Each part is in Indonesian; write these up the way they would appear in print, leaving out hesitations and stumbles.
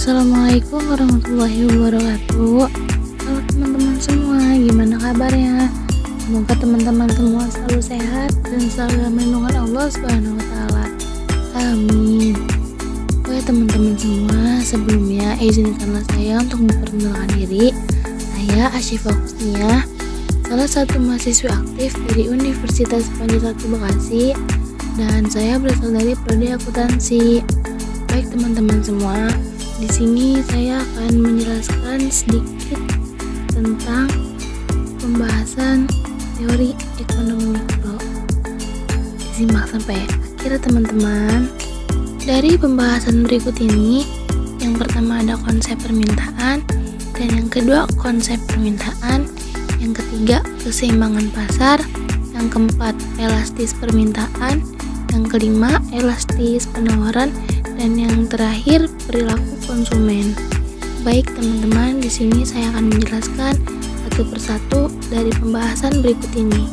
Assalamualaikum warahmatullahi wabarakatuh. Halo teman-teman semua, gimana kabarnya? Semoga teman-teman semua selalu sehat dan selalu dalam lindungan Allah Subhanahu wa taala. Amin. Oke teman-teman semua, sebelumnya izinkanlah saya untuk memperkenalkan diri. Saya Asyifa Husniah, salah satu mahasiswi aktif dari Universitas Panjat Bekasi, dan saya berasal dari prodi akuntansi. Baik teman-teman semua, di sini saya akan menjelaskan sedikit tentang pembahasan teori ekonomi mikro. Disimak sampai akhir teman-teman. Dari pembahasan berikut ini, yang pertama ada konsep permintaan, dan yang kedua konsep permintaan, yang ketiga keseimbangan pasar, yang keempat elastis permintaan, yang kelima elastis penawaran, dan yang terakhir perilaku konsumen. Baik teman-teman, di sini saya akan menjelaskan satu persatu dari pembahasan berikut ini.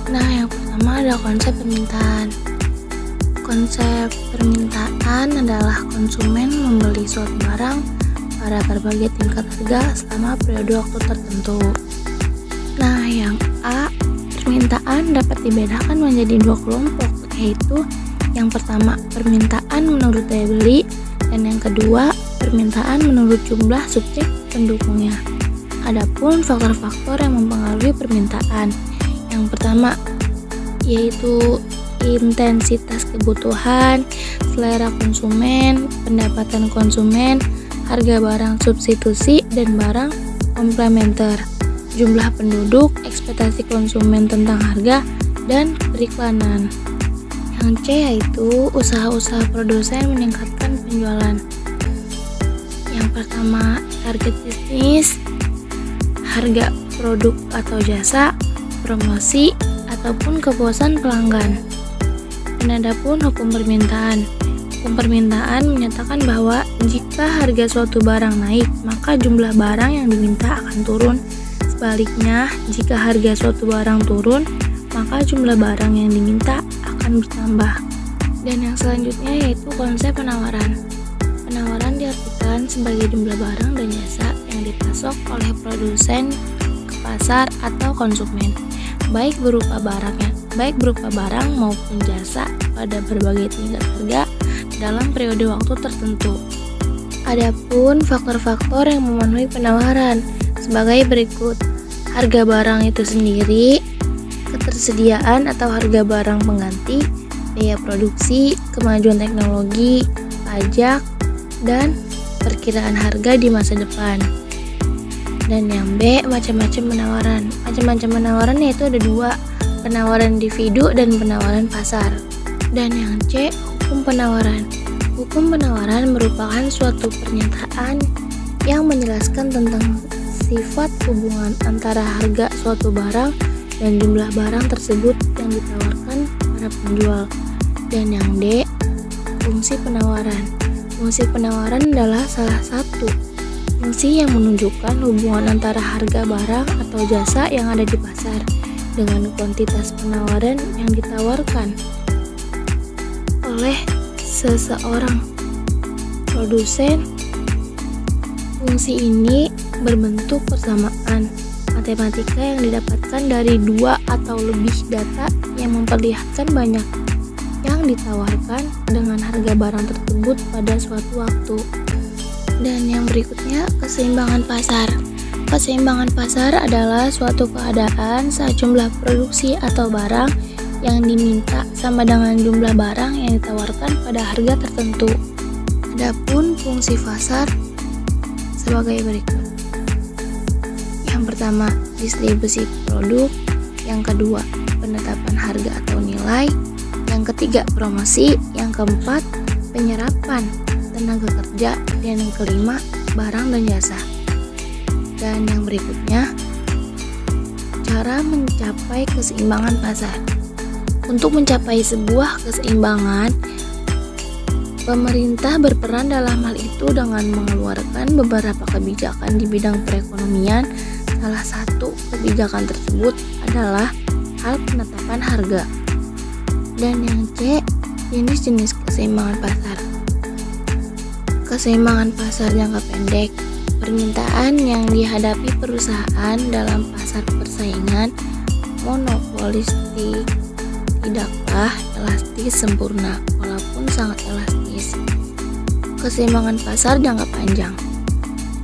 Nah, yang pertama ada konsep permintaan. Konsep permintaan adalah konsumen membeli suatu barang pada berbagai tingkat harga selama periode waktu tertentu. Nah, yang A, permintaan dapat dibedakan menjadi dua kelompok, yaitu yang pertama permintaan menurut daya beli, dan yang kedua permintaan menurut jumlah subjek pendukungnya. Adapun faktor-faktor yang mempengaruhi permintaan, yang pertama yaitu intensitas kebutuhan, selera konsumen, pendapatan konsumen, harga barang substitusi dan barang komplementer, jumlah penduduk, ekspektasi konsumen tentang harga, dan periklanan. Yang C yaitu usaha-usaha produsen meningkatkan penjualan. Yang pertama target bisnis, harga produk atau jasa, promosi, ataupun kepuasan pelanggan. Dan adapun hukum permintaan. Hukum permintaan menyatakan bahwa jika harga suatu barang naik, maka jumlah barang yang diminta akan turun. Sebaliknya, jika harga suatu barang turun, maka jumlah barang yang diminta akan bertambah. Dan yang selanjutnya yaitu konsep penawaran. Penawaran diartikan sebagai jumlah barang dan jasa yang dipasok oleh produsen ke pasar atau konsumen, baik berupa barang maupun jasa pada berbagai tingkat harga dalam periode waktu tertentu. Adapun faktor-faktor yang memenuhi penawaran sebagai berikut: harga barang itu sendiri, ketersediaan atau harga barang pengganti, biaya produksi, kemajuan teknologi, pajak, dan perkiraan harga di masa depan. Dan yang B, macam-macam penawaran. Macam-macam penawaran yaitu ada dua, penawaran individu dan penawaran pasar. Dan yang C, hukum penawaran. Hukum penawaran merupakan suatu pernyataan yang menjelaskan tentang sifat hubungan antara harga suatu barang dan jumlah barang tersebut yang ditawarkan para penjual. Dan yang D, fungsi penawaran. Fungsi penawaran adalah salah satu fungsi yang menunjukkan hubungan antara harga barang atau jasa yang ada di pasar dengan kuantitas penawaran yang ditawarkan oleh seseorang produsen. Fungsi ini berbentuk persamaan matematika yang didapatkan dari dua atau lebih data yang memperlihatkan banyak yang ditawarkan dengan harga barang tersebut pada suatu waktu. Dan yang berikutnya, keseimbangan pasar. Keseimbangan pasar adalah suatu keadaan saat jumlah produksi atau barang yang diminta sama dengan jumlah barang yang ditawarkan pada harga tertentu. Adapun fungsi pasar sebagai berikut. Yang pertama, distribusi produk. Yang kedua, penetapan harga atau nilai. Yang ketiga, promosi. Yang keempat, penyerapan tenaga kerja. Dan yang kelima, barang dan jasa. Dan yang berikutnya, cara mencapai keseimbangan pasar. Untuk mencapai sebuah keseimbangan, pemerintah berperan dalam hal itu dengan mengeluarkan beberapa kebijakan di bidang perekonomian. Salah satu kebijakan tersebut adalah hal penetapan harga. Dan yang C, jenis-jenis keseimbangan pasar. Keseimbangan pasar jangka pendek. Permintaan yang dihadapi perusahaan dalam pasar persaingan monopolistik tidaklah elastis sempurna, walaupun sangat elastis. Keseimbangan pasar jangka panjang.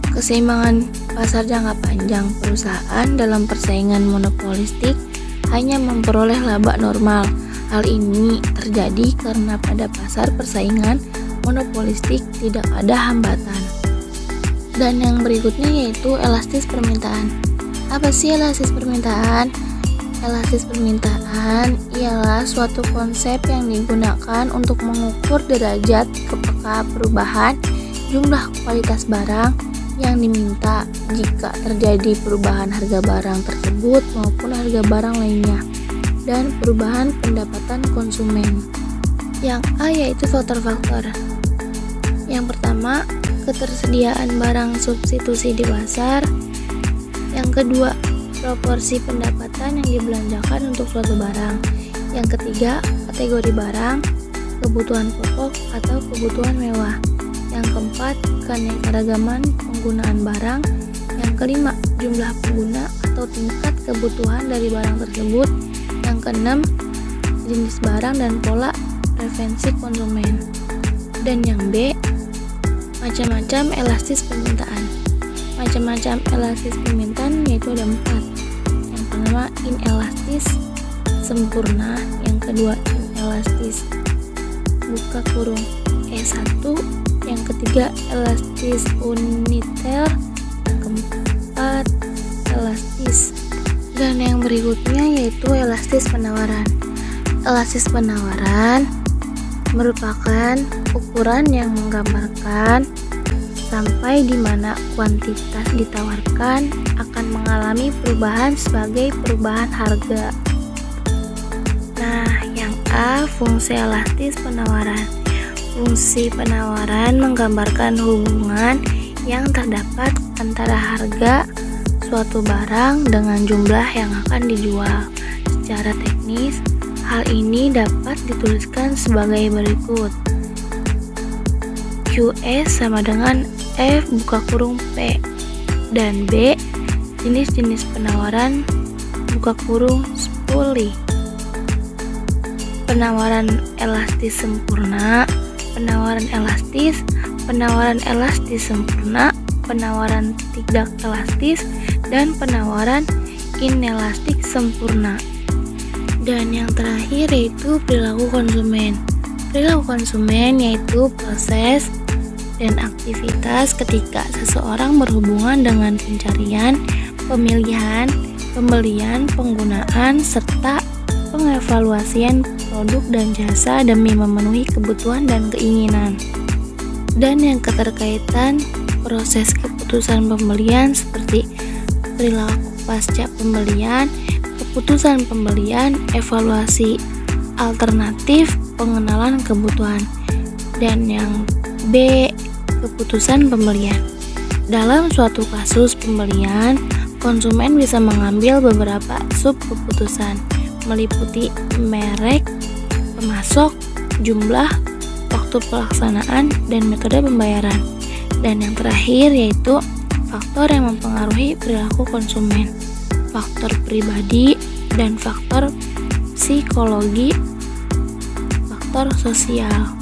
Keseimbangan pasar jangka panjang perusahaan dalam persaingan monopolistik hanya memperoleh laba normal. Hal ini terjadi karena pada pasar persaingan monopolistik tidak ada hambatan. Dan yang berikutnya yaitu elastis permintaan. Apa sih elastis permintaan? Elastis permintaan ialah suatu konsep yang digunakan untuk mengukur derajat kepeka perubahan jumlah kualitas barang yang diminta jika terjadi perubahan harga barang tersebut maupun harga barang lainnya, dan perubahan pendapatan konsumen. Yang A yaitu faktor-faktor. Yang pertama, ketersediaan barang substitusi di pasar. Yang kedua, proporsi pendapatan yang dibelanjakan untuk suatu barang. Yang ketiga, kategori barang, kebutuhan pokok atau kebutuhan mewah. Yang keempat, keanekaragaman penggunaan barang. Yang kelima, jumlah pengguna atau tingkat kebutuhan dari barang tersebut. Yang keenam, jenis barang dan pola preferensi konsumen. Dan yang B, macam-macam elastis permintaan. Macam-macam elastis permintaan yaitu ada 4. Yang pertama, inelastis sempurna. Yang kedua, inelastis buka kurung E1. Yang ketiga, elastis uniter. Yang keempat, elastis. Dan yang berikutnya yaitu elastis penawaran. Elastis penawaran merupakan ukuran yang menggambarkan sampai di mana kuantitas ditawarkan akan mengalami perubahan sebagai perubahan harga. Nah, yang A, fungsi elastis penawaran. Fungsi penawaran menggambarkan hubungan yang terdapat antara harga suatu barang dengan jumlah yang akan dijual. Secara teknis, hal ini dapat dituliskan sebagai berikut. QS sama dengan F buka kurung P, dan B jenis-jenis penawaran buka kurung spuli. Penawaran elastis sempurna, penawaran elastis sempurna, penawaran tidak elastis, dan penawaran inelastik sempurna. Dan yang terakhir yaitu perilaku konsumen. Perilaku konsumen yaitu proses dan aktivitas ketika seseorang berhubungan dengan pencarian, pemilihan, pembelian, penggunaan, serta pengevaluasian produk dan jasa demi memenuhi kebutuhan dan keinginan. Dan yang keterkaitan proses keputusan pembelian seperti perilaku pasca pembelian, keputusan pembelian, evaluasi alternatif, pengenalan kebutuhan. Dan yang B, keputusan pembelian. Dalam suatu kasus pembelian, konsumen bisa mengambil beberapa sub keputusan, meliputi merek, pemasok, jumlah, waktu pelaksanaan, dan metode pembayaran. Dan yang terakhir yaitu faktor yang mempengaruhi perilaku konsumen, faktor pribadi dan faktor psikologi, faktor sosial.